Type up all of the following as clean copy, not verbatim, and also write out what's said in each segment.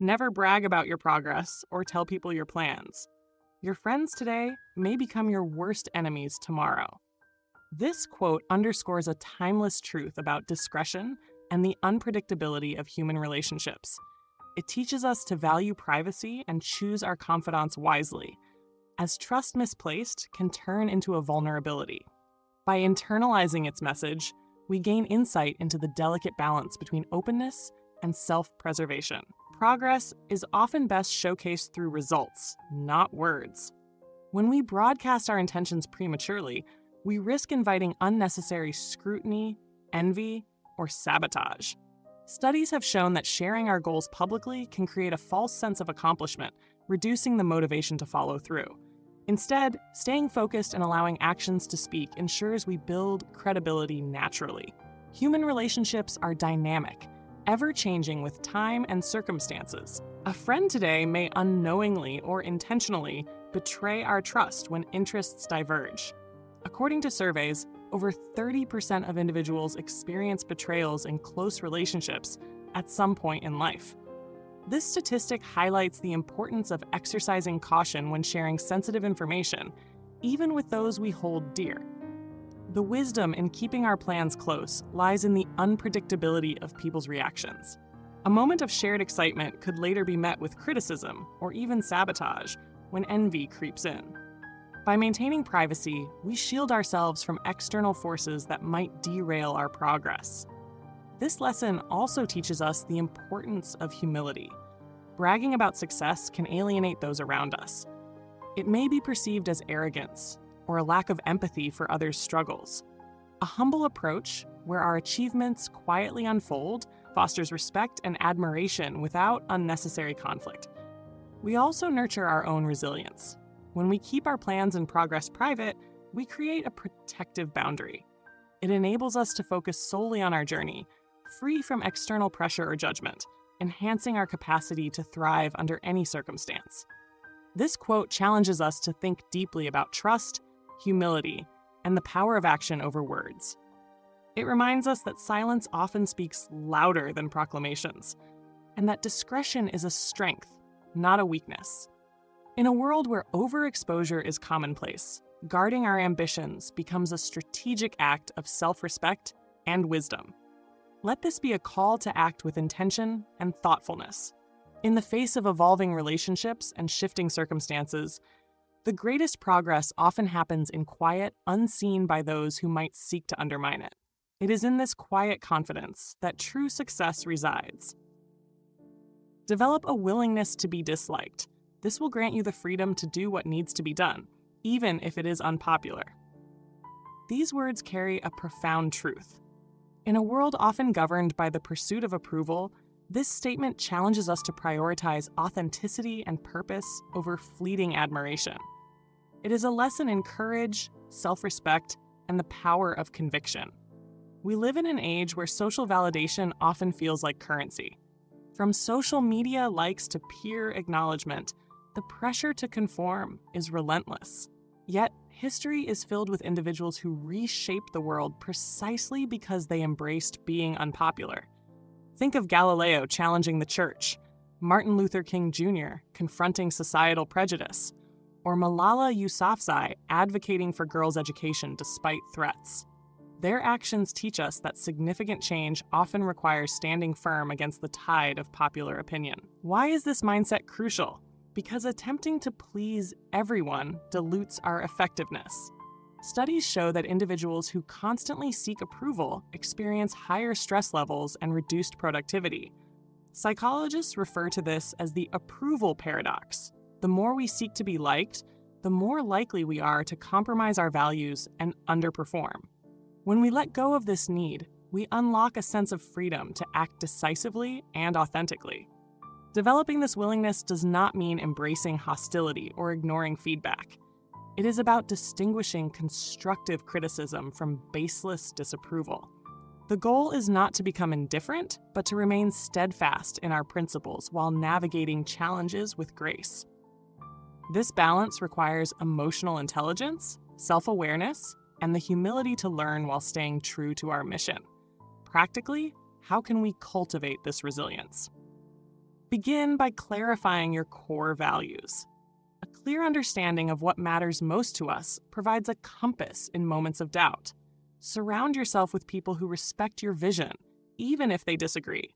Never brag about your progress or tell people your plans. Your friends today may become your worst enemies tomorrow. This quote underscores a timeless truth about discretion and the unpredictability of human relationships. It teaches us to value privacy and choose our confidants wisely, as trust misplaced can turn into a vulnerability. By internalizing its message, we gain insight into the delicate balance between openness and self-preservation. Progress is often best showcased through results, not words. When we broadcast our intentions prematurely, we risk inviting unnecessary scrutiny, envy, or sabotage. Studies have shown that sharing our goals publicly can create a false sense of accomplishment, reducing the motivation to follow through. Instead, staying focused and allowing actions to speak ensures we build credibility naturally. Human relationships are dynamic, ever-changing with time and circumstances. A friend today may unknowingly or intentionally betray our trust when interests diverge. According to surveys, over 30% of individuals experience betrayals in close relationships at some point in life. This statistic highlights the importance of exercising caution when sharing sensitive information, even with those we hold dear. The wisdom in keeping our plans close lies in the unpredictability of people's reactions. A moment of shared excitement could later be met with criticism or even sabotage when envy creeps in. By maintaining privacy, we shield ourselves from external forces that might derail our progress. This lesson also teaches us the importance of humility. Bragging about success can alienate those around us. It may be perceived as arrogance or a lack of empathy for others' struggles. A humble approach, where our achievements quietly unfold, fosters respect and admiration without unnecessary conflict. We also nurture our own resilience. When we keep our plans and progress private, we create a protective boundary. It enables us to focus solely on our journey, free from external pressure or judgment, enhancing our capacity to thrive under any circumstance. This quote challenges us to think deeply about trust, humility, and the power of action over words. It reminds us that silence often speaks louder than proclamations, and that discretion is a strength, not a weakness. In a world where overexposure is commonplace, guarding our ambitions becomes a strategic act of self-respect and wisdom. Let this be a call to act with intention and thoughtfulness. In the face of evolving relationships and shifting circumstances, the greatest progress often happens in quiet, unseen by those who might seek to undermine it. It is in this quiet confidence that true success resides. Develop a willingness to be disliked. This will grant you the freedom to do what needs to be done, even if it is unpopular. These words carry a profound truth. In a world often governed by the pursuit of approval, this statement challenges us to prioritize authenticity and purpose over fleeting admiration. It is a lesson in courage, self-respect, and the power of conviction. We live in an age where social validation often feels like currency. From social media likes to peer acknowledgement, the pressure to conform is relentless. Yet, history is filled with individuals who reshaped the world precisely because they embraced being unpopular. Think of Galileo challenging the church, Martin Luther King Jr. confronting societal prejudice, or Malala Yousafzai advocating for girls' education despite threats. Their actions teach us that significant change often requires standing firm against the tide of popular opinion. Why is this mindset crucial? Because attempting to please everyone dilutes our effectiveness. Studies show that individuals who constantly seek approval experience higher stress levels and reduced productivity. Psychologists refer to this as the approval paradox. The more we seek to be liked, the more likely we are to compromise our values and underperform. When we let go of this need, we unlock a sense of freedom to act decisively and authentically. Developing this willingness does not mean embracing hostility or ignoring feedback. It is about distinguishing constructive criticism from baseless disapproval. The goal is not to become indifferent, but to remain steadfast in our principles while navigating challenges with grace. This balance requires emotional intelligence, self-awareness, and the humility to learn while staying true to our mission. Practically, how can we cultivate this resilience? Begin by clarifying your core values. A clear understanding of what matters most to us provides a compass in moments of doubt. Surround yourself with people who respect your vision, even if they disagree.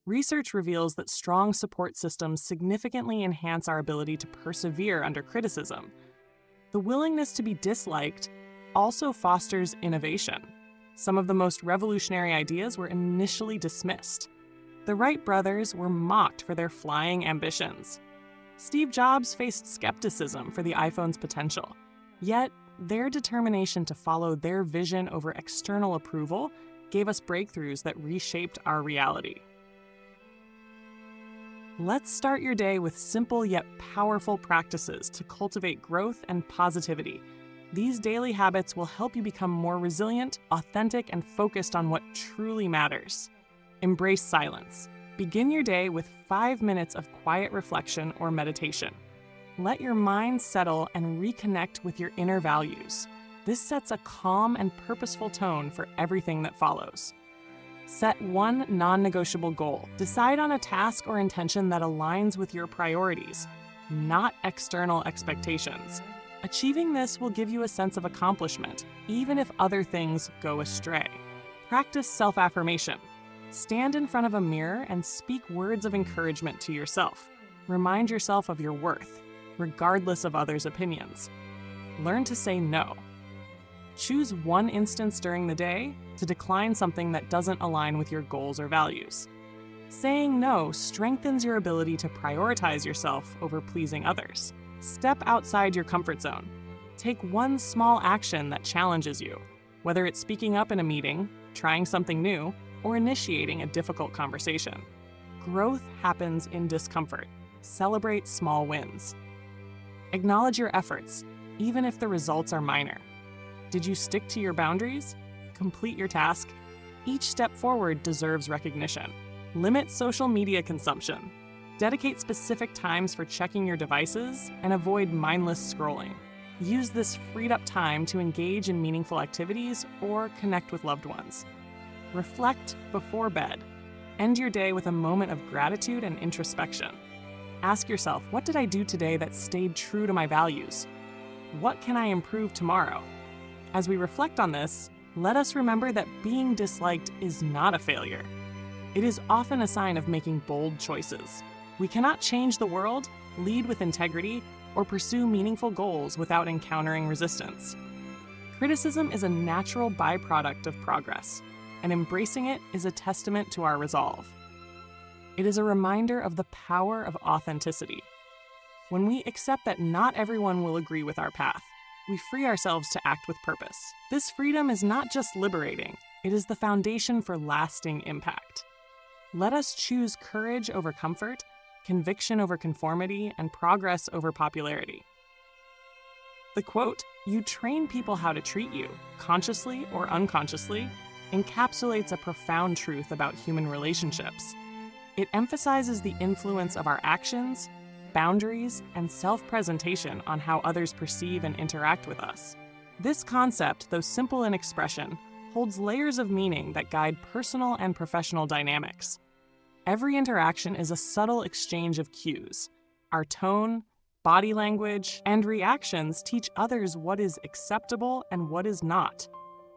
Research reveals that strong support systems significantly enhance our ability to persevere under criticism. The willingness to be disliked also fosters innovation. Some of the most revolutionary ideas were initially dismissed. The Wright brothers were mocked for their flying ambitions. Steve Jobs faced skepticism for the iPhone's potential. Yet, their determination to follow their vision over external approval gave us breakthroughs that reshaped our reality. Let's start your day with simple yet powerful practices to cultivate growth and positivity. These daily habits will help you become more resilient, authentic, and focused on what truly matters. Embrace silence. Begin your day with 5 minutes of quiet reflection or meditation. Let your mind settle and reconnect with your inner values. This sets a calm and purposeful tone for everything that follows. Set one non-negotiable goal. Decide on a task or intention that aligns with your priorities, not external expectations. Achieving this will give you a sense of accomplishment, even if other things go astray. Practice self-affirmation. Stand in front of a mirror and speak words of encouragement to yourself. Remind yourself of your worth, regardless of others' opinions. Learn to say no. Choose one instance during the day to decline something that doesn't align with your goals or values. Saying no strengthens your ability to prioritize yourself over pleasing others. Step outside your comfort zone. Take one small action that challenges you, whether it's speaking up in a meeting, trying something new, or initiating a difficult conversation. Growth happens in discomfort. Celebrate small wins. Acknowledge your efforts, even if the results are minor. Did you stick to your boundaries? Complete your task? Each step forward deserves recognition. Limit social media consumption. Dedicate specific times for checking your devices and avoid mindless scrolling. Use this freed up time to engage in meaningful activities or connect with loved ones. Reflect before bed. End your day with a moment of gratitude and introspection. Ask yourself, what did I do today that stayed true to my values? What can I improve tomorrow? As we reflect on this, let us remember that being disliked is not a failure. It is often a sign of making bold choices. We cannot change the world, lead with integrity, or pursue meaningful goals without encountering resistance. Criticism is a natural byproduct of progress, and embracing it is a testament to our resolve. It is a reminder of the power of authenticity. When we accept that not everyone will agree with our path, we free ourselves to act with purpose. This freedom is not just liberating, it is the foundation for lasting impact. Let us choose courage over comfort, conviction over conformity, and progress over popularity. The quote, "You train people how to treat you, consciously or unconsciously," encapsulates a profound truth about human relationships. It emphasizes the influence of our actions, boundaries, and self-presentation on how others perceive and interact with us. This concept, though simple in expression, holds layers of meaning that guide personal and professional dynamics. Every interaction is a subtle exchange of cues. Our tone, body language, and reactions teach others what is acceptable and what is not.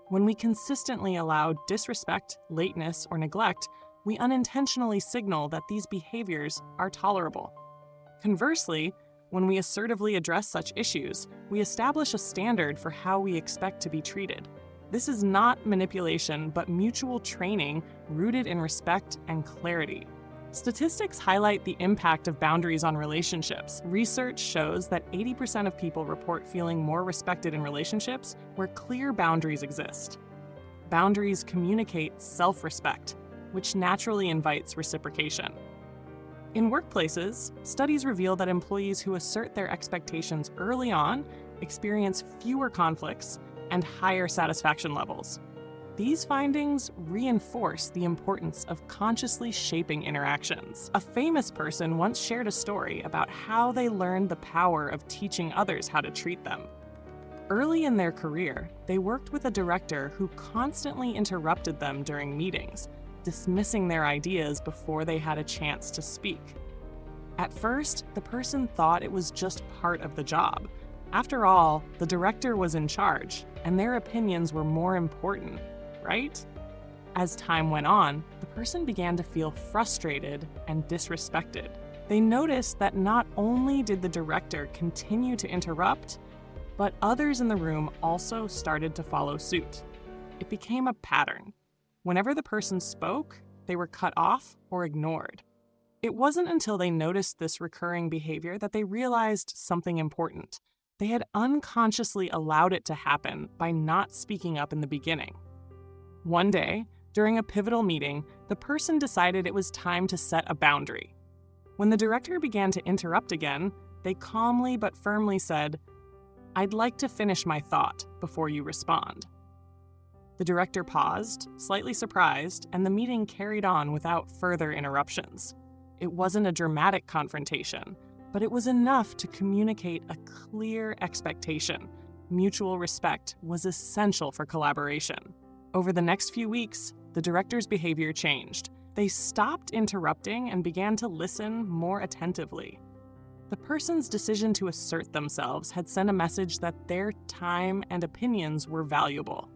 When we consistently allow disrespect, lateness, or neglect, we unintentionally signal that these behaviors are tolerable. Conversely, when we assertively address such issues, we establish a standard for how we expect to be treated. This is not manipulation, but mutual training rooted in respect and clarity. Statistics highlight the impact of boundaries on relationships. Research shows that 80% of people report feeling more respected in relationships where clear boundaries exist. Boundaries communicate self-respect, which naturally invites reciprocation. In workplaces, studies reveal that employees who assert their expectations early on experience fewer conflicts and higher satisfaction levels. These findings reinforce the importance of consciously shaping interactions. A famous person once shared a story about how they learned the power of teaching others how to treat them. Early in their career, they worked with a director who constantly interrupted them during meetings, dismissing their ideas before they had a chance to speak. At first, the person thought it was just part of the job. After all, the director was in charge, and their opinions were more important, right? As time went on, the person began to feel frustrated and disrespected. They noticed that not only did the director continue to interrupt, but others in the room also started to follow suit. It became a pattern. Whenever the person spoke, they were cut off or ignored. It wasn't until they noticed this recurring behavior that they realized something important. They had unconsciously allowed it to happen by not speaking up in the beginning. One day, during a pivotal meeting, the person decided it was time to set a boundary. When the director began to interrupt again, they calmly but firmly said, "I'd like to finish my thought before you respond." The director paused, slightly surprised, and the meeting carried on without further interruptions. It wasn't a dramatic confrontation, but it was enough to communicate a clear expectation. Mutual respect was essential for collaboration. Over the next few weeks, the director's behavior changed. They stopped interrupting and began to listen more attentively. The person's decision to assert themselves had sent a message that their time and opinions were valuable.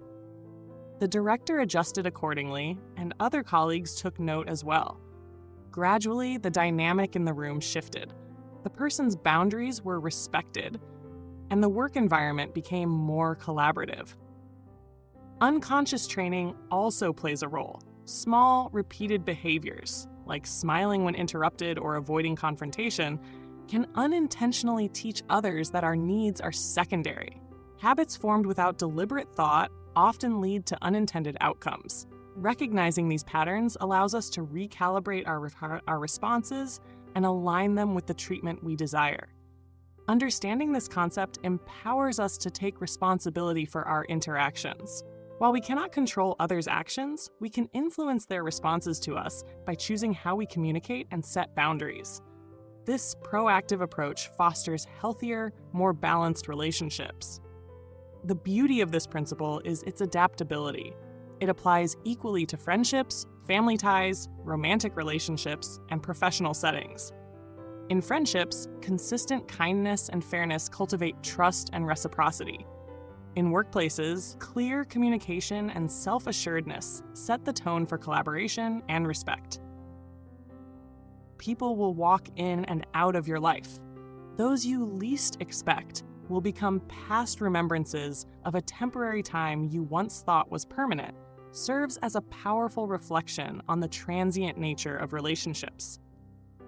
The director adjusted accordingly, and other colleagues took note as well. Gradually, the dynamic in the room shifted. The person's boundaries were respected, and the work environment became more collaborative. Unconscious training also plays a role. Small, repeated behaviors, like smiling when interrupted or avoiding confrontation, can unintentionally teach others that our needs are secondary. Habits formed without deliberate thought often lead to unintended outcomes. Recognizing these patterns allows us to recalibrate our responses and align them with the treatment we desire. Understanding this concept empowers us to take responsibility for our interactions. While we cannot control others' actions, we can influence their responses to us by choosing how we communicate and set boundaries. This proactive approach fosters healthier, more balanced relationships. The beauty of this principle is its adaptability. It applies equally to friendships, family ties, romantic relationships, and professional settings. In friendships, consistent kindness and fairness cultivate trust and reciprocity. In workplaces, clear communication and self-assuredness set the tone for collaboration and respect. People will walk in and out of your life. Those you least expect will become past remembrances of a temporary time you once thought was permanent, serves as a powerful reflection on the transient nature of relationships.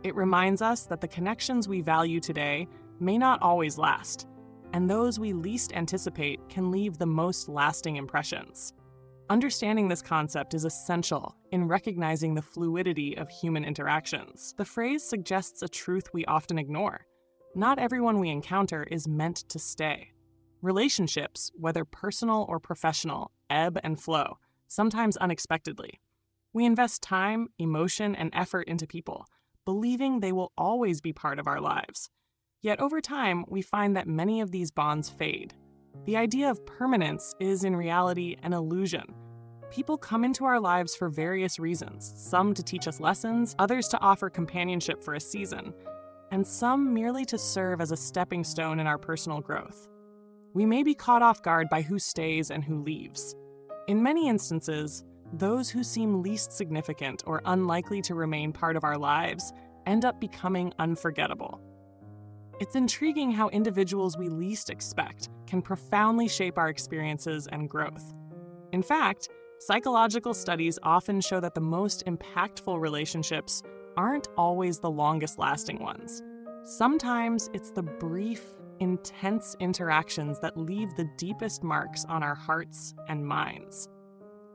It reminds us that the connections we value today may not always last, and those we least anticipate can leave the most lasting impressions. Understanding this concept is essential in recognizing the fluidity of human interactions. The phrase suggests a truth we often ignore. Not everyone we encounter is meant to stay. Relationships, whether personal or professional, ebb and flow, sometimes unexpectedly. We invest time, emotion, and effort into people, believing they will always be part of our lives. Yet over time, we find that many of these bonds fade. The idea of permanence is in reality an illusion. People come into our lives for various reasons, some to teach us lessons, others to offer companionship for a season, and some merely to serve as a stepping stone in our personal growth. We may be caught off guard by who stays and who leaves. In many instances, those who seem least significant or unlikely to remain part of our lives end up becoming unforgettable. It's intriguing how individuals we least expect can profoundly shape our experiences and growth. In fact, psychological studies often show that the most impactful relationships aren't always the longest-lasting ones. Sometimes it's the brief, intense interactions that leave the deepest marks on our hearts and minds.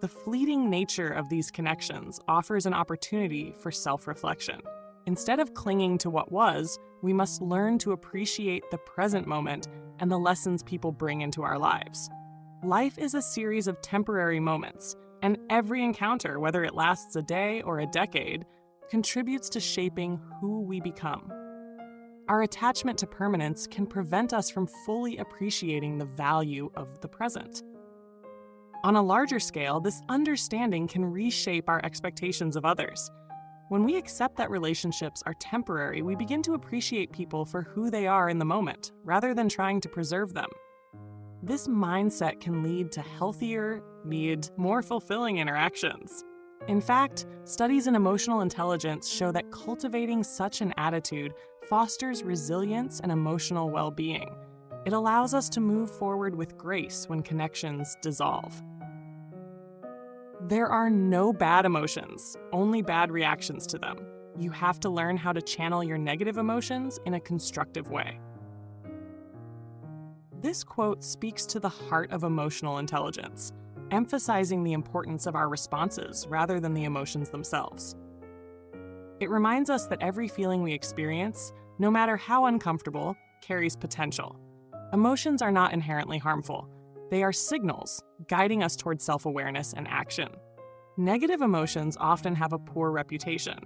The fleeting nature of these connections offers an opportunity for self-reflection. Instead of clinging to what was, we must learn to appreciate the present moment and the lessons people bring into our lives. Life is a series of temporary moments, and every encounter, whether it lasts a day or a decade, contributes to shaping who we become. Our attachment to permanence can prevent us from fully appreciating the value of the present. On a larger scale, this understanding can reshape our expectations of others. When we accept that relationships are temporary, we begin to appreciate people for who they are in the moment, rather than trying to preserve them. This mindset can lead to healthier, more fulfilling interactions. In fact, studies in emotional intelligence show that cultivating such an attitude fosters resilience and emotional well-being. It allows us to move forward with grace when connections dissolve. There are no bad emotions, only bad reactions to them. You have to learn how to channel your negative emotions in a constructive way. This quote speaks to the heart of emotional intelligence, emphasizing the importance of our responses rather than the emotions themselves. It reminds us that every feeling we experience, no matter how uncomfortable, carries potential. Emotions are not inherently harmful. They are signals guiding us towards self-awareness and action. Negative emotions often have a poor reputation.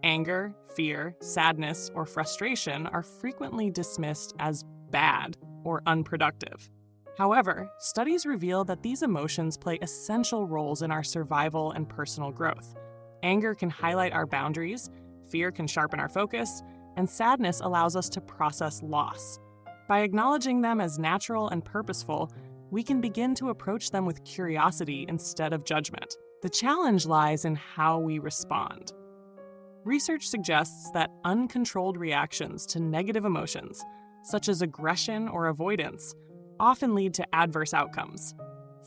Anger, fear, sadness, or frustration are frequently dismissed as bad or unproductive. However, studies reveal that these emotions play essential roles in our survival and personal growth. Anger can highlight our boundaries, fear can sharpen our focus, and sadness allows us to process loss. By acknowledging them as natural and purposeful, we can begin to approach them with curiosity instead of judgment. The challenge lies in how we respond. Research suggests that uncontrolled reactions to negative emotions, such as aggression or avoidance, often lead to adverse outcomes.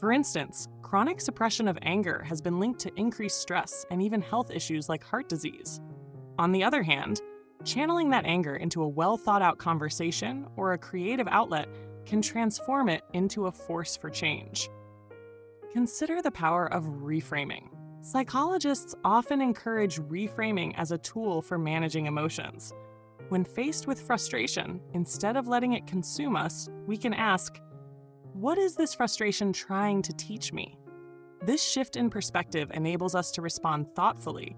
For instance, chronic suppression of anger has been linked to increased stress and even health issues like heart disease. On the other hand, channeling that anger into a well-thought-out conversation or a creative outlet can transform it into a force for change. Consider the power of reframing. Psychologists often encourage reframing as a tool for managing emotions. When faced with frustration, instead of letting it consume us, we can ask, "What is this frustration trying to teach me?" This shift in perspective enables us to respond thoughtfully,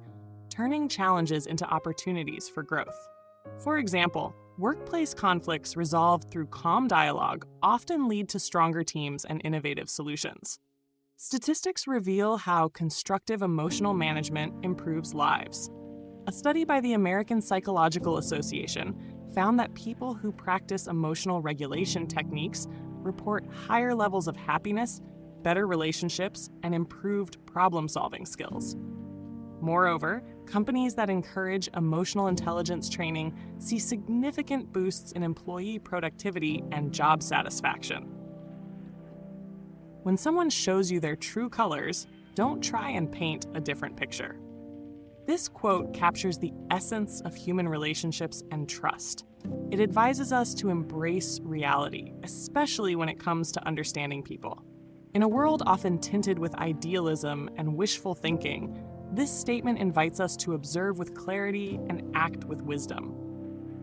turning challenges into opportunities for growth. For example, workplace conflicts resolved through calm dialogue often lead to stronger teams and innovative solutions. Statistics reveal how constructive emotional management improves lives. A study by the American Psychological Association found that people who practice emotional regulation techniques report higher levels of happiness, better relationships, and improved problem-solving skills. Moreover, companies that encourage emotional intelligence training see significant boosts in employee productivity and job satisfaction. When someone shows you their true colors, don't try and paint a different picture. This quote captures the essence of human relationships and trust. It advises us to embrace reality, especially when it comes to understanding people. In a world often tinted with idealism and wishful thinking, this statement invites us to observe with clarity and act with wisdom.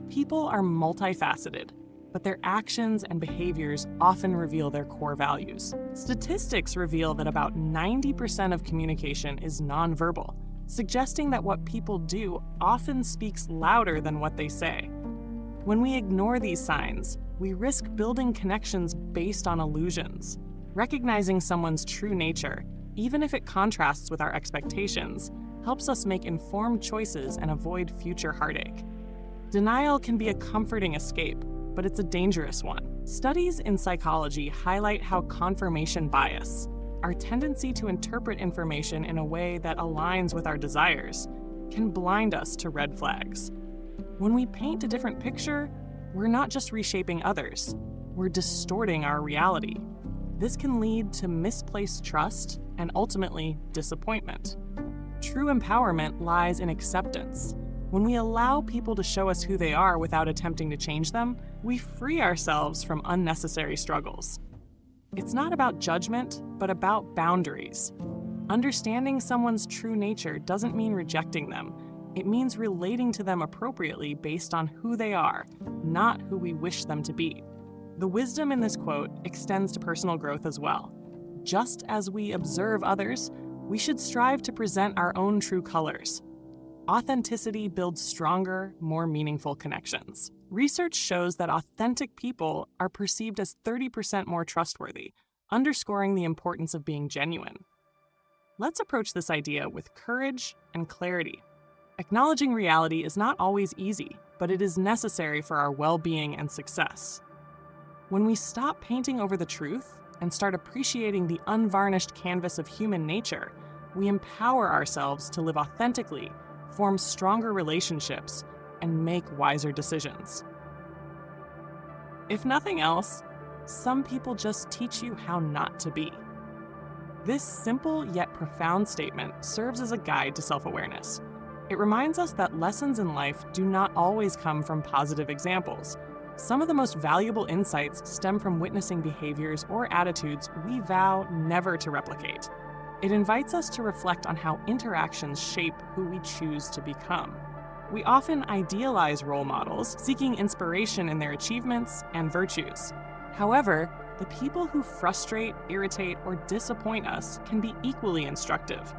People are multifaceted, but their actions and behaviors often reveal their core values. Statistics reveal that about 90% of communication is nonverbal, suggesting that what people do often speaks louder than what they say. When we ignore these signs, we risk building connections based on illusions. Recognizing someone's true nature, even if it contrasts with our expectations, helps us make informed choices and avoid future heartache. Denial can be a comforting escape, but it's a dangerous one. Studies in psychology highlight how confirmation bias, our tendency to interpret information in a way that aligns with our desires, can blind us to red flags. When we paint a different picture, we're not just reshaping others, we're distorting our reality. This can lead to misplaced trust and ultimately disappointment. True empowerment lies in acceptance. When we allow people to show us who they are without attempting to change them, we free ourselves from unnecessary struggles. It's not about judgment, but about boundaries. Understanding someone's true nature doesn't mean rejecting them. It means relating to them appropriately based on who they are, not who we wish them to be. The wisdom in this quote extends to personal growth as well. Just as we observe others, we should strive to present our own true colors. Authenticity builds stronger, more meaningful connections. Research shows that authentic people are perceived as 30% more trustworthy, underscoring the importance of being genuine. Let's approach this idea with courage and clarity. Acknowledging reality is not always easy, but it is necessary for our well-being and success. When we stop painting over the truth and start appreciating the unvarnished canvas of human nature, we empower ourselves to live authentically, form stronger relationships, and make wiser decisions. If nothing else, some people just teach you how not to be. This simple yet profound statement serves as a guide to self-awareness. It reminds us that lessons in life do not always come from positive examples. Some of the most valuable insights stem from witnessing behaviors or attitudes we vow never to replicate. It invites us to reflect on how interactions shape who we choose to become. We often idealize role models, seeking inspiration in their achievements and virtues. However, the people who frustrate, irritate, or disappoint us can be equally instructive.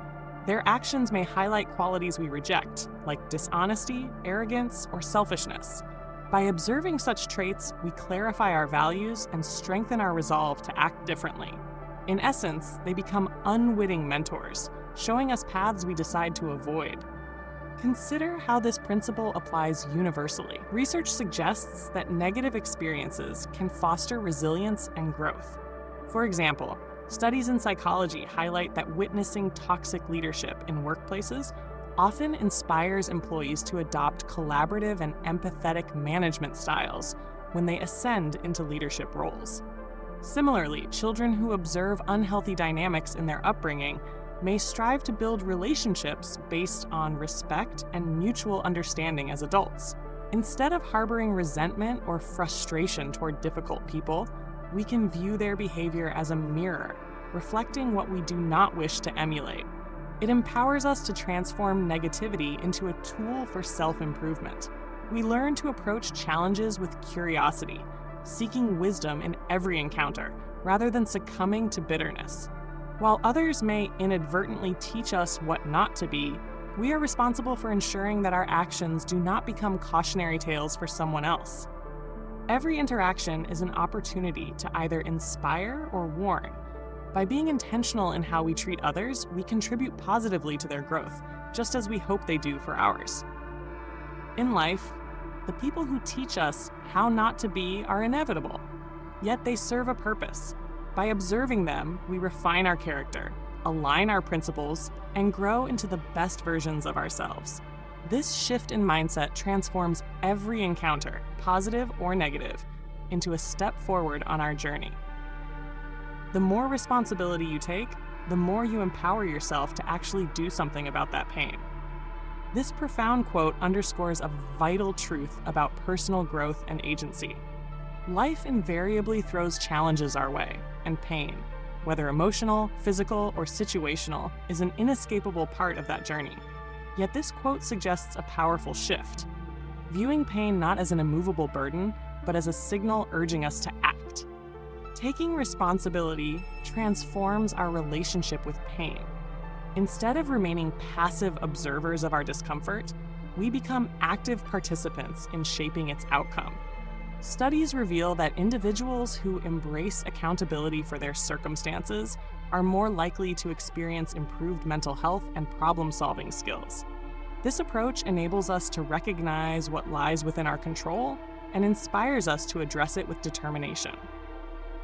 Their actions may highlight qualities we reject, like dishonesty, arrogance, or selfishness. By observing such traits, we clarify our values and strengthen our resolve to act differently. In essence, they become unwitting mentors, showing us paths we decide to avoid. Consider how this principle applies universally. Research suggests that negative experiences can foster resilience and growth. For example, studies in psychology highlight that witnessing toxic leadership in workplaces often inspires employees to adopt collaborative and empathetic management styles when they ascend into leadership roles. Similarly, children who observe unhealthy dynamics in their upbringing may strive to build relationships based on respect and mutual understanding as adults. Instead of harboring resentment or frustration toward difficult people, we can view their behavior as a mirror, reflecting what we do not wish to emulate. It empowers us to transform negativity into a tool for self-improvement. We learn to approach challenges with curiosity, seeking wisdom in every encounter, rather than succumbing to bitterness. While others may inadvertently teach us what not to be, we are responsible for ensuring that our actions do not become cautionary tales for someone else. Every interaction is an opportunity to either inspire or warn. By being intentional in how we treat others, we contribute positively to their growth, just as we hope they do for ours. In life, the people who teach us how not to be are inevitable, yet they serve a purpose. By observing them, we refine our character, align our principles, and grow into the best versions of ourselves. This shift in mindset transforms every encounter, positive or negative, into a step forward on our journey. The more responsibility you take, the more you empower yourself to actually do something about that pain. This profound quote underscores a vital truth about personal growth and agency. Life invariably throws challenges our way, and pain, whether emotional, physical, or situational, is an inescapable part of that journey. Yet this quote suggests a powerful shift, viewing pain not as an immovable burden, but as a signal urging us to act. Taking responsibility transforms our relationship with pain. Instead of remaining passive observers of our discomfort, we become active participants in shaping its outcome. Studies reveal that individuals who embrace accountability for their circumstances are more likely to experience improved mental health and problem-solving skills. This approach enables us to recognize what lies within our control and inspires us to address it with determination.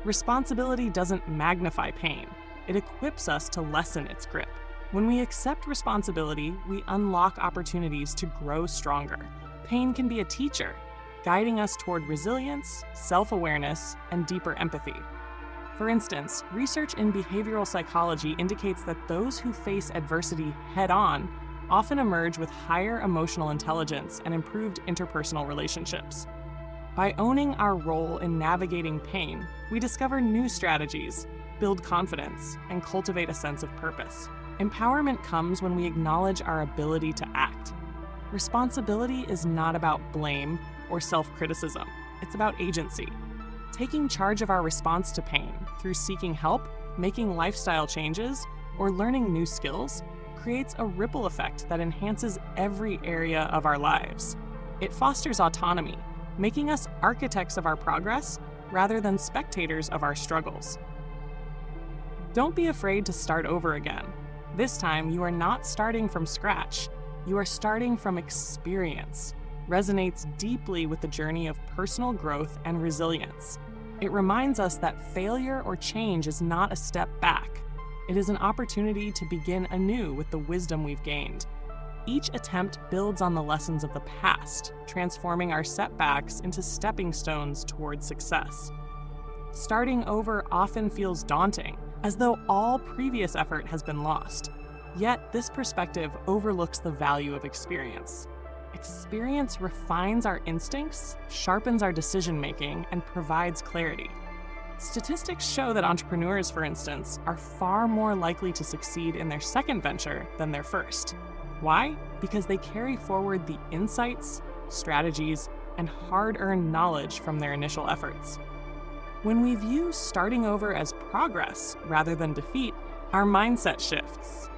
Responsibility doesn't magnify pain, it equips us to lessen its grip. When we accept responsibility, we unlock opportunities to grow stronger. Pain can be a teacher, guiding us toward resilience, self-awareness, and deeper empathy. For instance, research in behavioral psychology indicates that those who face adversity head-on often emerge with higher emotional intelligence and improved interpersonal relationships. By owning our role in navigating pain, we discover new strategies, build confidence, and cultivate a sense of purpose. Empowerment comes when we acknowledge our ability to act. Responsibility is not about blame or self-criticism. It's about agency. Taking charge of our response to pain through seeking help, making lifestyle changes, or learning new skills creates a ripple effect that enhances every area of our lives. It fosters autonomy, making us architects of our progress rather than spectators of our struggles. Don't be afraid to start over again. This time, you are not starting from scratch. "You are starting from experience" resonates deeply with the journey of personal growth and resilience. It reminds us that failure or change is not a step back. It is an opportunity to begin anew with the wisdom we've gained. Each attempt builds on the lessons of the past, transforming our setbacks into stepping stones toward success. Starting over often feels daunting, as though all previous effort has been lost. Yet, this perspective overlooks the value of experience. Experience refines our instincts, sharpens our decision-making, and provides clarity. Statistics show that entrepreneurs, for instance, are far more likely to succeed in their second venture than their first. Why? Because they carry forward the insights, strategies, and hard-earned knowledge from their initial efforts. When we view starting over as progress rather than defeat, our mindset shifts.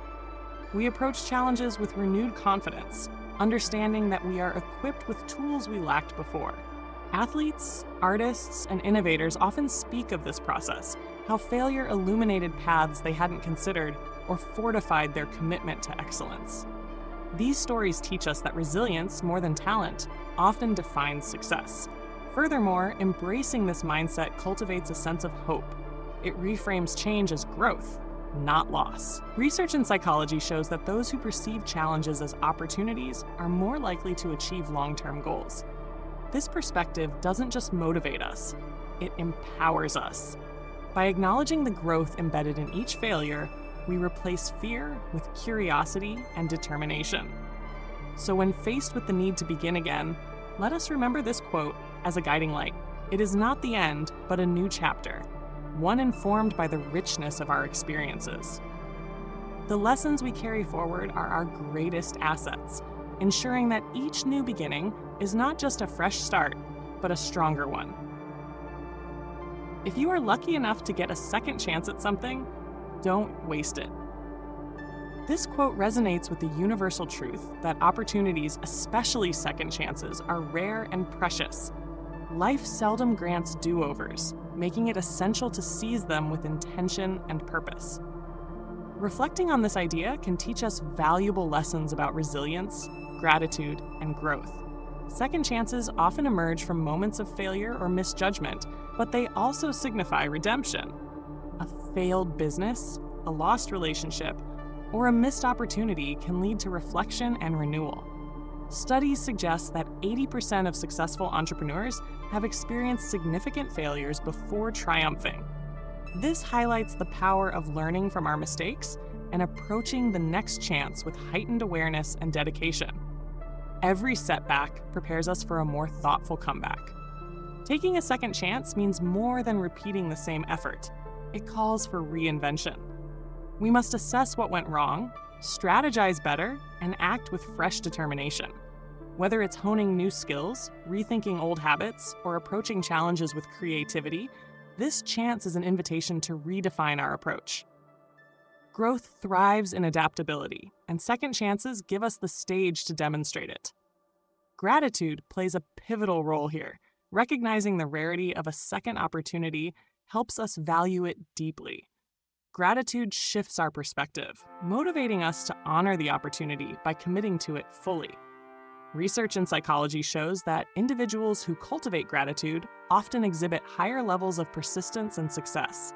We approach challenges with renewed confidence, understanding that we are equipped with tools we lacked before. Athletes, artists, and innovators often speak of this process, how failure illuminated paths they hadn't considered or fortified their commitment to excellence. These stories teach us that resilience, more than talent, often defines success. Furthermore, embracing this mindset cultivates a sense of hope. It reframes change as growth, not loss. Research in psychology shows that those who perceive challenges as opportunities are more likely to achieve long-term goals. This perspective doesn't just motivate us, it empowers us. By acknowledging the growth embedded in each failure, we replace fear with curiosity and determination. So when faced with the need to begin again, let us remember this quote as a guiding light. It is not the end, but a new chapter, one informed by the richness of our experiences. The lessons we carry forward are our greatest assets, ensuring that each new beginning is not just a fresh start, but a stronger one. If you are lucky enough to get a second chance at something, don't waste it. This quote resonates with the universal truth that opportunities, especially second chances, are rare and precious. Life seldom grants do-overs, making it essential to seize them with intention and purpose. Reflecting on this idea can teach us valuable lessons about resilience, gratitude, and growth. Second chances often emerge from moments of failure or misjudgment, but they also signify redemption. A failed business, a lost relationship, or a missed opportunity can lead to reflection and renewal. Studies suggest that 80% of successful entrepreneurs have experienced significant failures before triumphing. This highlights the power of learning from our mistakes and approaching the next chance with heightened awareness and dedication. Every setback prepares us for a more thoughtful comeback. Taking a second chance means more than repeating the same effort. It calls for reinvention. We must assess what went wrong, strategize better, and act with fresh determination. Whether it's honing new skills, rethinking old habits, or approaching challenges with creativity, this chance is an invitation to redefine our approach. Growth thrives in adaptability, and second chances give us the stage to demonstrate it. Gratitude plays a pivotal role here. Recognizing the rarity of a second opportunity helps us value it deeply. Gratitude shifts our perspective, motivating us to honor the opportunity by committing to it fully. Research in psychology shows that individuals who cultivate gratitude often exhibit higher levels of persistence and success.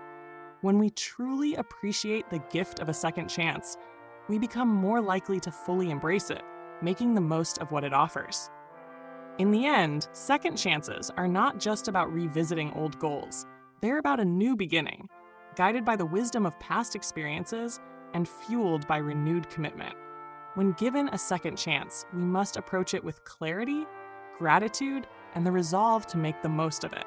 When we truly appreciate the gift of a second chance, we become more likely to fully embrace it, making the most of what it offers. In the end, second chances are not just about revisiting old goals. They're about a new beginning, guided by the wisdom of past experiences and fueled by renewed commitment. When given a second chance, we must approach it with clarity, gratitude, and the resolve to make the most of it.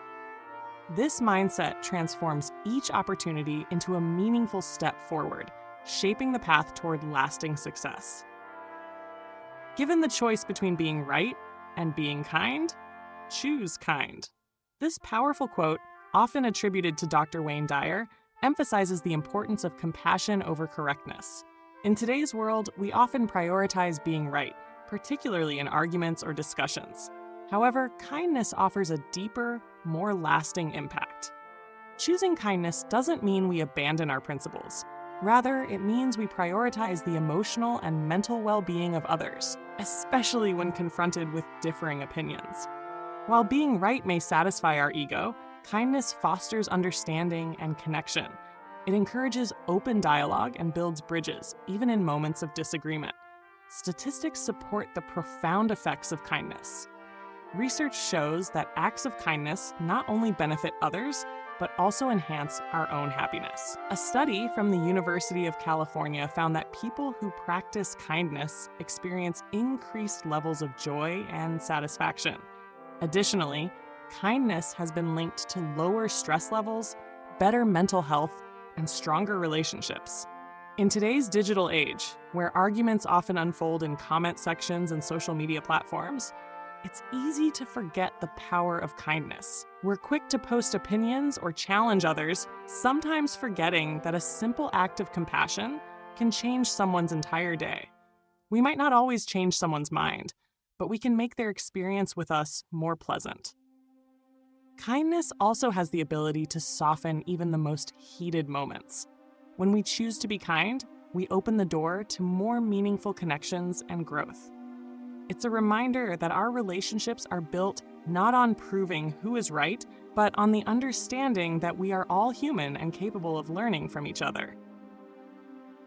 This mindset transforms each opportunity into a meaningful step forward, shaping the path toward lasting success. Given the choice between being right and being kind, choose kind. This powerful quote, often attributed to Dr. Wayne Dyer, emphasizes the importance of compassion over correctness. In today's world, we often prioritize being right, particularly in arguments or discussions. However, kindness offers a deeper, more lasting impact. Choosing kindness doesn't mean we abandon our principles. Rather, it means we prioritize the emotional and mental well-being of others, especially when confronted with differing opinions. While being right may satisfy our ego, kindness fosters understanding and connection. It encourages open dialogue and builds bridges, even in moments of disagreement. Statistics support the profound effects of kindness. Research shows that acts of kindness not only benefit others, but also enhance our own happiness. A study from the University of California found that people who practice kindness experience increased levels of joy and satisfaction. Additionally, kindness has been linked to lower stress levels, better mental health, and stronger relationships. In today's digital age, where arguments often unfold in comment sections and social media platforms, it's easy to forget the power of kindness. We're quick to post opinions or challenge others, sometimes forgetting that a simple act of compassion can change someone's entire day. We might not always change someone's mind, but we can make their experience with us more pleasant. Kindness also has the ability to soften even the most heated moments. When we choose to be kind, we open the door to more meaningful connections and growth. It's a reminder that our relationships are built not on proving who is right, but on the understanding that we are all human and capable of learning from each other.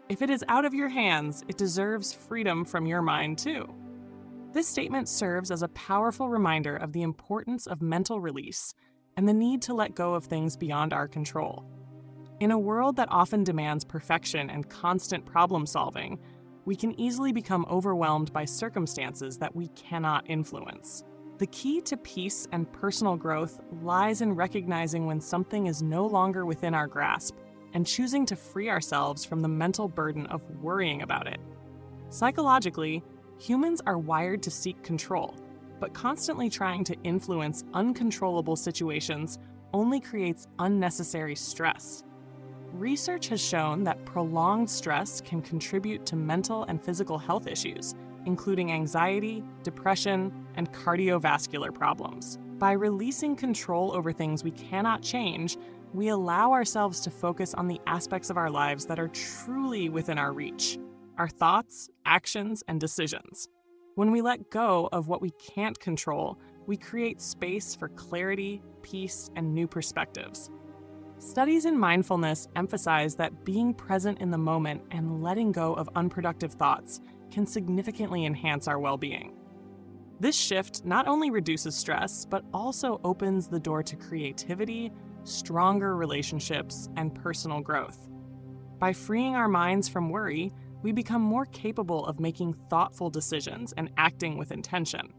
If it is out of your hands, it deserves freedom from your mind too. This statement serves as a powerful reminder of the importance of mental release and the need to let go of things beyond our control. In a world that often demands perfection and constant problem solving, we can easily become overwhelmed by circumstances that we cannot influence. The key to peace and personal growth lies in recognizing when something is no longer within our grasp and choosing to free ourselves from the mental burden of worrying about it. Psychologically, humans are wired to seek control, but constantly trying to influence uncontrollable situations only creates unnecessary stress. Research has shown that prolonged stress can contribute to mental and physical health issues, including anxiety, depression, and cardiovascular problems. By releasing control over things we cannot change, we allow ourselves to focus on the aspects of our lives that are truly within our reach: our thoughts, actions, and decisions. When we let go of what we can't control, we create space for clarity, peace, and new perspectives. Studies in mindfulness emphasize that being present in the moment and letting go of unproductive thoughts can significantly enhance our well-being. This shift not only reduces stress, but also opens the door to creativity, stronger relationships, and personal growth. By freeing our minds from worry, we become more capable of making thoughtful decisions and acting with intention.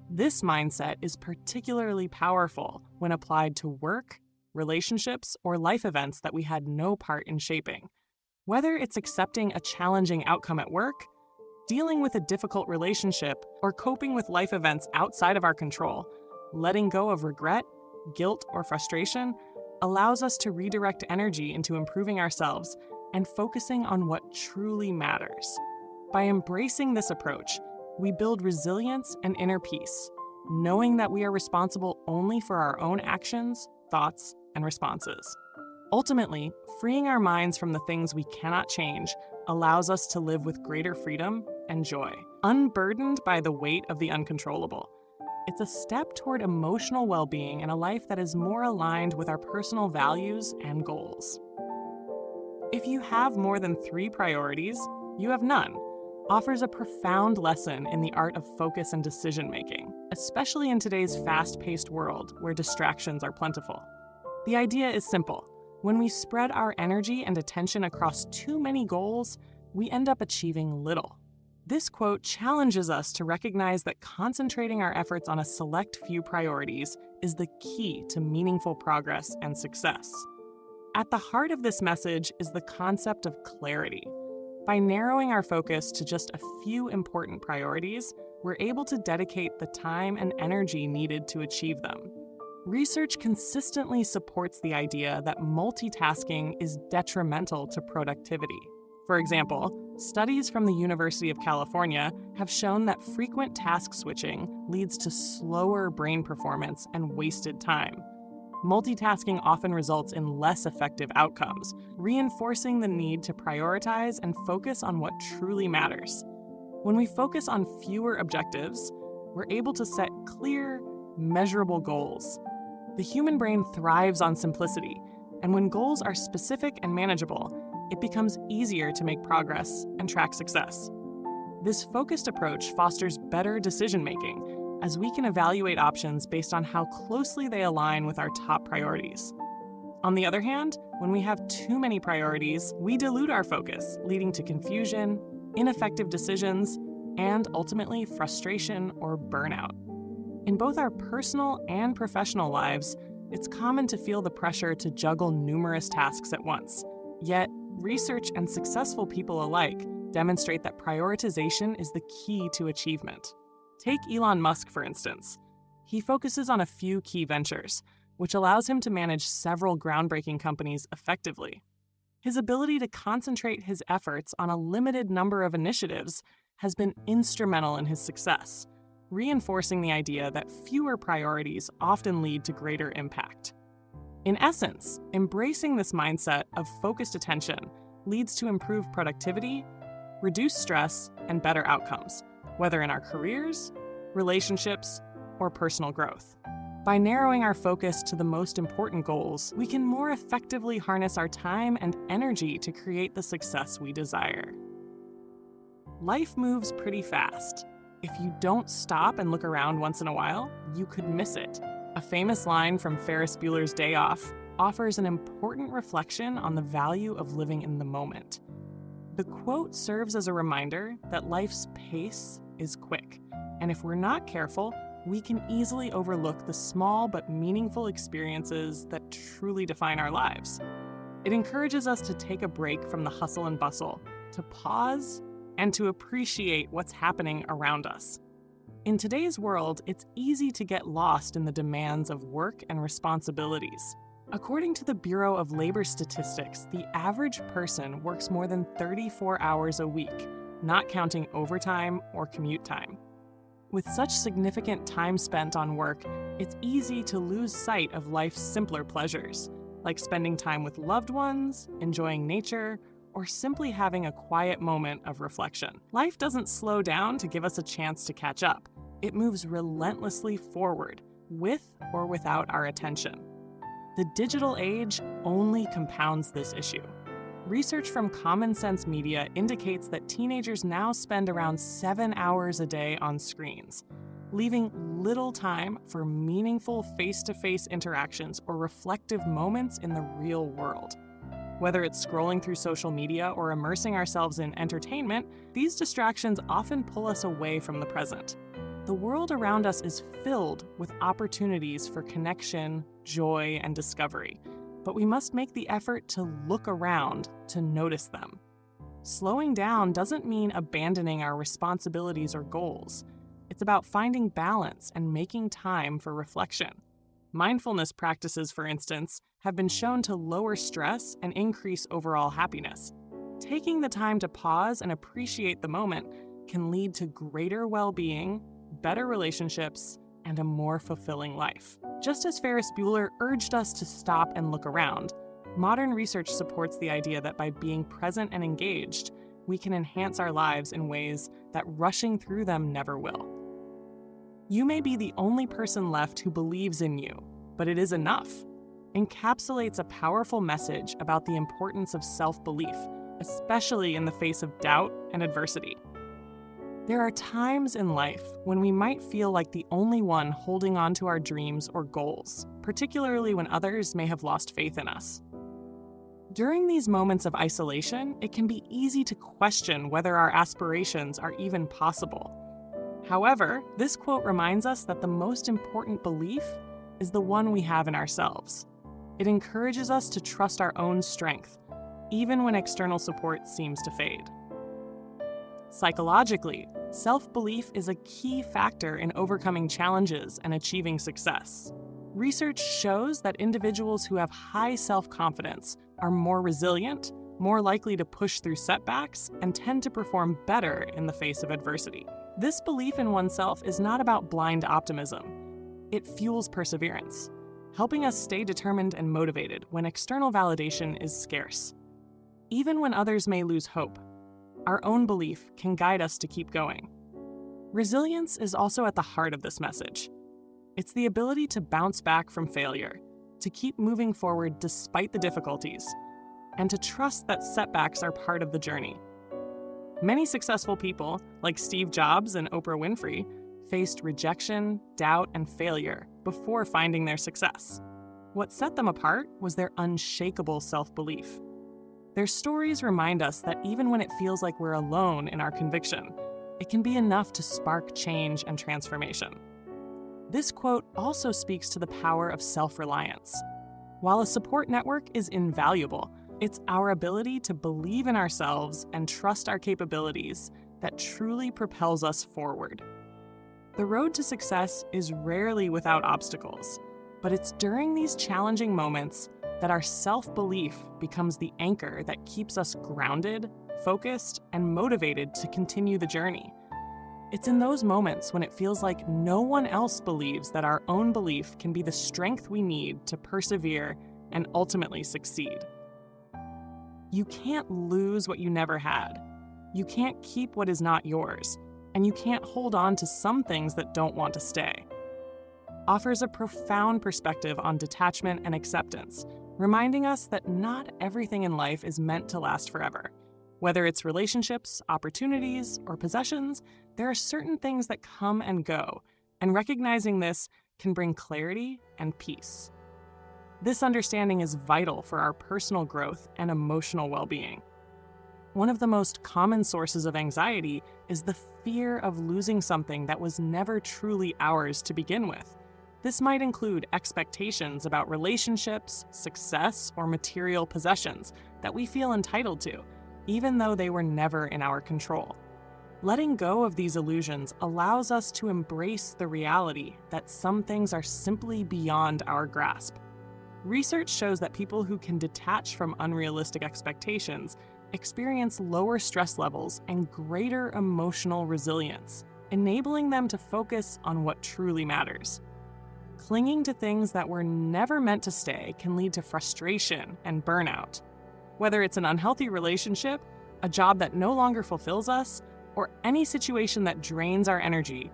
This mindset is particularly powerful when applied to work, relationships, or life events that we had no part in shaping. Whether it's accepting a challenging outcome at work, dealing with a difficult relationship, or coping with life events outside of our control, letting go of regret, guilt, or frustration allows us to redirect energy into improving ourselves and focusing on what truly matters. By embracing this approach, we build resilience and inner peace, knowing that we are responsible only for our own actions, thoughts, and responses. Ultimately, freeing our minds from the things we cannot change allows us to live with greater freedom and joy, unburdened by the weight of the uncontrollable. It's a step toward emotional well-being and a life that is more aligned with our personal values and goals. If you have more than 3 priorities, You Have None offers a profound lesson in the art of focus and decision-making, especially in today's fast-paced world where distractions are plentiful. The idea is simple. When we spread our energy and attention across too many goals, we end up achieving little. This quote challenges us to recognize that concentrating our efforts on a select few priorities is the key to meaningful progress and success. At the heart of this message is the concept of clarity. By narrowing our focus to just a few important priorities, we're able to dedicate the time and energy needed to achieve them. Research consistently supports the idea that multitasking is detrimental to productivity. For example, studies from the University of California have shown that frequent task switching leads to slower brain performance and wasted time. multitasking often results in less effective outcomes, reinforcing the need to prioritize and focus on what truly matters. When we focus on fewer objectives, we're able to set clear, measurable goals. The human brain thrives on simplicity, and when goals are specific and manageable, it becomes easier to make progress and track success. This focused approach fosters better decision-making, as we can evaluate options based on how closely they align with our top priorities. On the other hand, when we have too many priorities, we dilute our focus, leading to confusion, ineffective decisions, and ultimately frustration or burnout. In both our personal and professional lives, it's common to feel the pressure to juggle numerous tasks at once. Yet, research and successful people alike demonstrate that prioritization is the key to achievement. Take Elon Musk, for instance. He focuses on a few key ventures, which allows him to manage several groundbreaking companies effectively. His ability to concentrate his efforts on a limited number of initiatives has been instrumental in his success, reinforcing the idea that fewer priorities often lead to greater impact. In essence, embracing this mindset of focused attention leads to improved productivity, reduced stress, and better outcomes, whether in our careers, relationships, or personal growth. By narrowing our focus to the most important goals, we can more effectively harness our time and energy to create the success we desire. Life moves pretty fast. If you don't stop and look around once in a while, you could miss it. A famous line from Ferris Bueller's Day Off offers an important reflection on the value of living in the moment. The quote serves as a reminder that life's pace is quick, and if we're not careful, we can easily overlook the small but meaningful experiences that truly define our lives. It encourages us to take a break from the hustle and bustle, to pause, and to appreciate what's happening around us. In today's world, it's easy to get lost in the demands of work and responsibilities. According to the Bureau of Labor Statistics, the average person works more than 34 hours a week, not counting overtime or commute time. With such significant time spent on work, it's easy to lose sight of life's simpler pleasures, like spending time with loved ones, enjoying nature, or simply having a quiet moment of reflection. Life doesn't slow down to give us a chance to catch up. It moves relentlessly forward, with or without our attention. The digital age only compounds this issue. Research from Common Sense Media indicates that teenagers now spend around 7 hours a day on screens, leaving little time for meaningful face-to-face interactions or reflective moments in the real world. Whether it's scrolling through social media or immersing ourselves in entertainment, these distractions often pull us away from the present. The world around us is filled with opportunities for connection, joy, and discovery, but we must make the effort to look around to notice them. Slowing down doesn't mean abandoning our responsibilities or goals. It's about finding balance and making time for reflection. Mindfulness practices, for instance, have been shown to lower stress and increase overall happiness. Taking the time to pause and appreciate the moment can lead to greater well-being, better relationships, and a more fulfilling life. Just as Ferris Bueller urged us to stop and look around, modern research supports the idea that by being present and engaged, we can enhance our lives in ways that rushing through them never will. You may be the only person left who believes in you, but it is enough encapsulates a powerful message about the importance of self-belief, especially in the face of doubt and adversity. There are times in life when we might feel like the only one holding on to our dreams or goals, particularly when others may have lost faith in us. During these moments of isolation, it can be easy to question whether our aspirations are even possible. However, this quote reminds us that the most important belief is the one we have in ourselves. It encourages us to trust our own strength, even when external support seems to fade. Psychologically, self-belief is a key factor in overcoming challenges and achieving success. Research shows that individuals who have high self-confidence are more resilient, more likely to push through setbacks, and tend to perform better in the face of adversity. This belief in oneself is not about blind optimism. It fuels perseverance. helping us stay determined and motivated when external validation is scarce. Even when others may lose hope, our own belief can guide us to keep going. Resilience is also at the heart of this message. It's the ability to bounce back from failure, to keep moving forward despite the difficulties, and to trust that setbacks are part of the journey. Many successful people, like Steve Jobs and Oprah Winfrey, faced rejection, doubt, and failure before finding their success. What set them apart was their unshakable self-belief. Their stories remind us that even when it feels like we're alone in our conviction, it can be enough to spark change and transformation. This quote also speaks to the power of self-reliance. While a support network is invaluable, it's our ability to believe in ourselves and trust our capabilities that truly propels us forward. The road to success is rarely without obstacles, but it's during these challenging moments that our self-belief becomes the anchor that keeps us grounded, focused, and motivated to continue the journey. It's in those moments when it feels like no one else believes that our own belief can be the strength we need to persevere and ultimately succeed. You can't lose what you never had. You can't keep what is not yours, and you can't hold on to some things that don't want to stay. Offers a profound perspective on detachment and acceptance, reminding us that not everything in life is meant to last forever. Whether it's relationships, opportunities, or possessions, there are certain things that come and go, and recognizing this can bring clarity and peace. This understanding is vital for our personal growth and emotional well-being. One of the most common sources of anxiety is the fear of losing something that was never truly ours to begin with. This might include expectations about relationships, success, or material possessions that we feel entitled to, even though they were never in our control. Letting go of these illusions allows us to embrace the reality that some things are simply beyond our grasp. Research shows that people who can detach from unrealistic expectations experience lower stress levels and greater emotional resilience, enabling them to focus on what truly matters. Clinging to things that were never meant to stay can lead to frustration and burnout. Whether it's an unhealthy relationship, a job that no longer fulfills us, or any situation that drains our energy,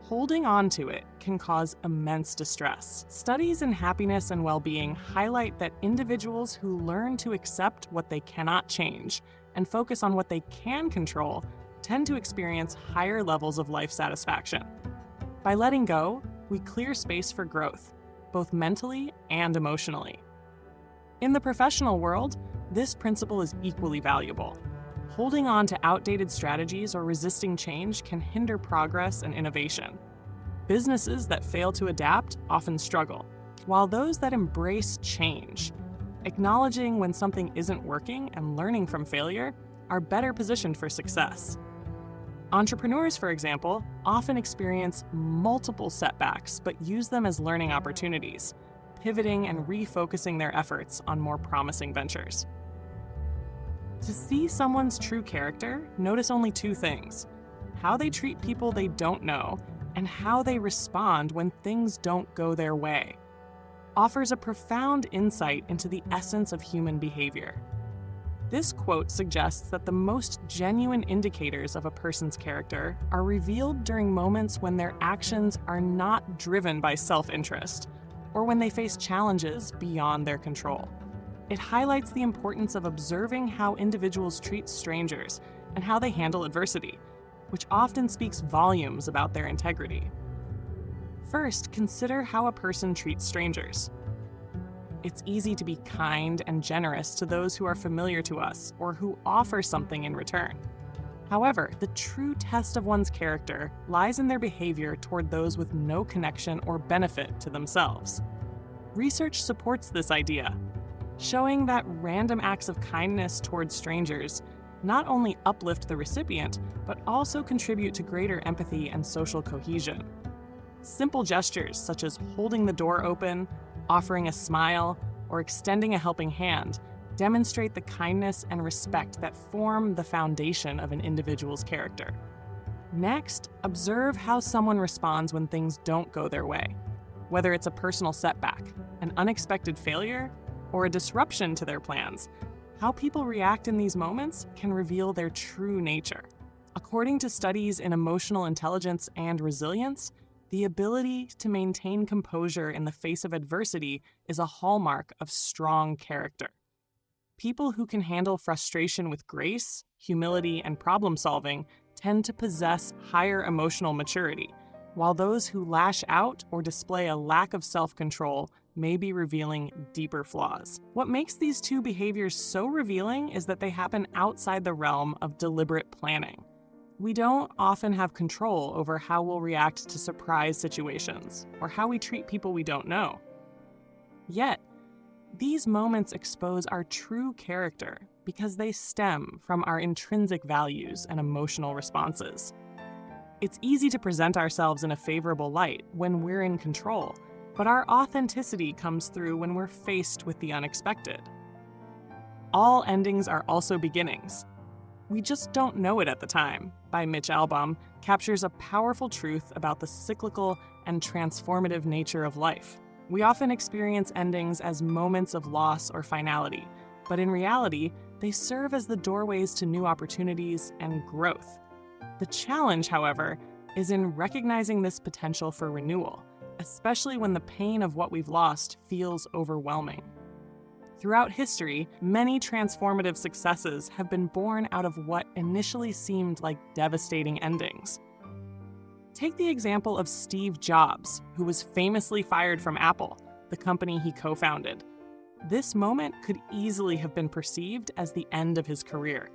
holding on to it can cause immense distress. Studies in happiness and well-being highlight that individuals who learn to accept what they cannot change and focus on what they can control tend to experience higher levels of life satisfaction. By letting go, we clear space for growth, both mentally and emotionally. In the professional world, this principle is equally valuable. Holding on to outdated strategies or resisting change can hinder progress and innovation. Businesses that fail to adapt often struggle, while those that embrace change, acknowledging when something isn't working and learning from failure, are better positioned for success. Entrepreneurs, for example, often experience multiple setbacks but use them as learning opportunities, pivoting and refocusing their efforts on more promising ventures. To see someone's true character, notice only two things: how they treat people they don't know, and how they respond when things don't go their way. Offers a profound insight into the essence of human behavior. This quote suggests that the most genuine indicators of a person's character are revealed during moments when their actions are not driven by self-interest, or when they face challenges beyond their control. It highlights the importance of observing how individuals treat strangers and how they handle adversity, which often speaks volumes about their integrity. First, consider how a person treats strangers. It's easy to be kind and generous to those who are familiar to us or who offer something in return. However, the true test of one's character lies in their behavior toward those with no connection or benefit to themselves. Research supports this idea, showing that random acts of kindness towards strangers not only uplift the recipient, but also contribute to greater empathy and social cohesion. Simple gestures such as holding the door open, offering a smile, or extending a helping hand demonstrate the kindness and respect that form the foundation of an individual's character. Next, observe how someone responds when things don't go their way. Whether it's a personal setback, an unexpected failure, or a disruption to their plans, how people react in these moments can reveal their true nature. According to studies in emotional intelligence and resilience, the ability to maintain composure in the face of adversity is a hallmark of strong character. People who can handle frustration with grace, humility, and problem solving tend to possess higher emotional maturity, while those who lash out or display a lack of self-control may be revealing deeper flaws. What makes these two behaviors so revealing is that they happen outside the realm of deliberate planning. We don't often have control over how we'll react to surprise situations or how we treat people we don't know. Yet, these moments expose our true character because they stem from our intrinsic values and emotional responses. It's easy to present ourselves in a favorable light when we're in control, but our authenticity comes through when we're faced with the unexpected. All endings are also beginnings. We just don't know it at the time, by Mitch Albom, captures a powerful truth about the cyclical and transformative nature of life. We often experience endings as moments of loss or finality, but in reality, they serve as the doorways to new opportunities and growth. The challenge, however, is in recognizing this potential for renewal, especially when the pain of what we've lost feels overwhelming. Throughout history, many transformative successes have been born out of what initially seemed like devastating endings. Take the example of Steve Jobs, who was famously fired from Apple, the company he co-founded. This moment could easily have been perceived as the end of his career.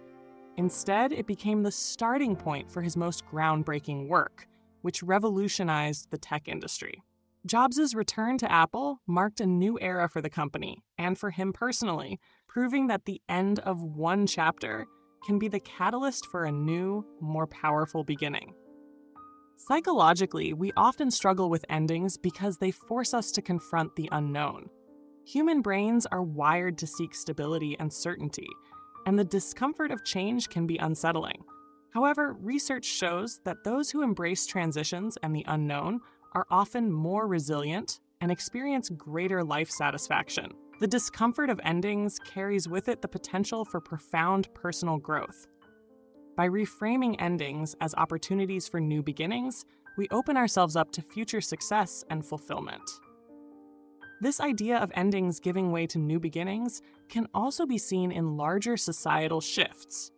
Instead, it became the starting point for his most groundbreaking work, which revolutionized the tech industry. Jobs' return to Apple marked a new era for the company, and for him personally, proving that the end of one chapter can be the catalyst for a new, more powerful beginning. Psychologically, we often struggle with endings because they force us to confront the unknown. Human brains are wired to seek stability and certainty, and the discomfort of change can be unsettling. However, research shows that those who embrace transitions and the unknown are often more resilient and experience greater life satisfaction. The discomfort of endings carries with it the potential for profound personal growth. By reframing endings as opportunities for new beginnings, we open ourselves up to future success and fulfillment. This idea of endings giving way to new beginnings can also be seen in larger societal shifts.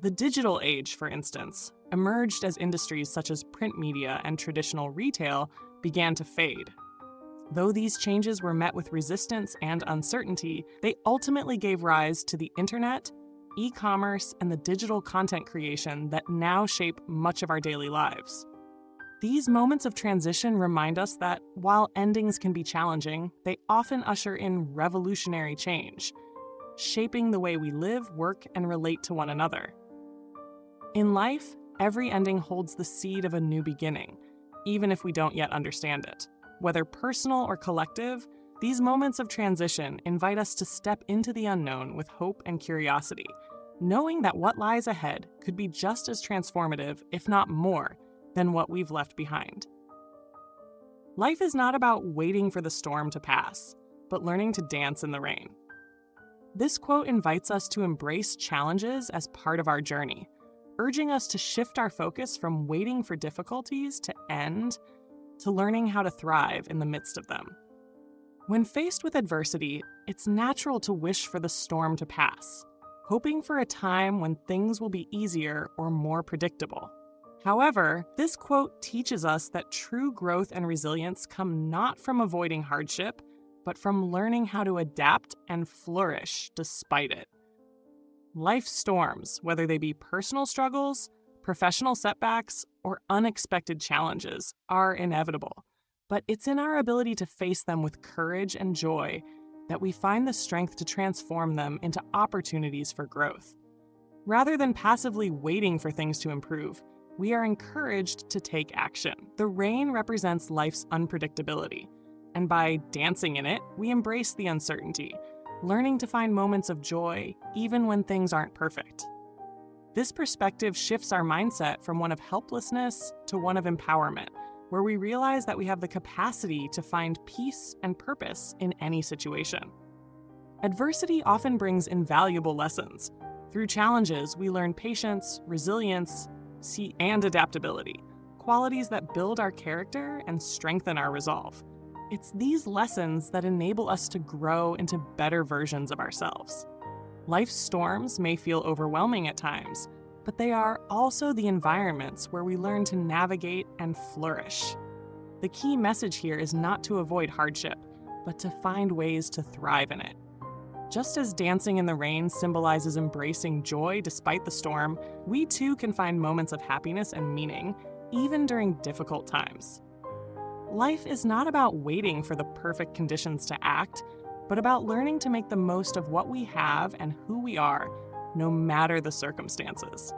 The digital age, for instance, emerged as industries such as print media and traditional retail began to fade. Though these changes were met with resistance and uncertainty, they ultimately gave rise to the internet, e-commerce, and the digital content creation that now shape much of our daily lives. These moments of transition remind us that while endings can be challenging, they often usher in revolutionary change, shaping the way we live, work, and relate to one another. In life, every ending holds the seed of a new beginning, even if we don't yet understand it. Whether personal or collective, these moments of transition invite us to step into the unknown with hope and curiosity, knowing that what lies ahead could be just as transformative, if not more, than what we've left behind. Life is not about waiting for the storm to pass, but learning to dance in the rain. This quote invites us to embrace challenges as part of our journey, urging us to shift our focus from waiting for difficulties to end to learning how to thrive in the midst of them. When faced with adversity, it's natural to wish for the storm to pass, hoping for a time when things will be easier or more predictable. However, this quote teaches us that true growth and resilience come not from avoiding hardship, but from learning how to adapt and flourish despite it. Life storms, whether they be personal struggles, professional setbacks, or unexpected challenges, are inevitable. But it's in our ability to face them with courage and joy that we find the strength to transform them into opportunities for growth. Rather than passively waiting for things to improve, we are encouraged to take action. The rain represents life's unpredictability, and by dancing in it, we embrace the uncertainty, learning to find moments of joy even when things aren't perfect. This perspective shifts our mindset from one of helplessness to one of empowerment, where we realize that we have the capacity to find peace and purpose in any situation. Adversity often brings invaluable lessons. Through challenges, we learn patience, resilience, and adaptability, qualities that build our character and strengthen our resolve. It's these lessons that enable us to grow into better versions of ourselves. Life's storms may feel overwhelming at times, but they are also the environments where we learn to navigate and flourish. The key message here is not to avoid hardship, but to find ways to thrive in it. Just as dancing in the rain symbolizes embracing joy despite the storm, we too can find moments of happiness and meaning, even during difficult times. Life is not about waiting for the perfect conditions to act, but about learning to make the most of what we have and who we are, no matter the circumstances.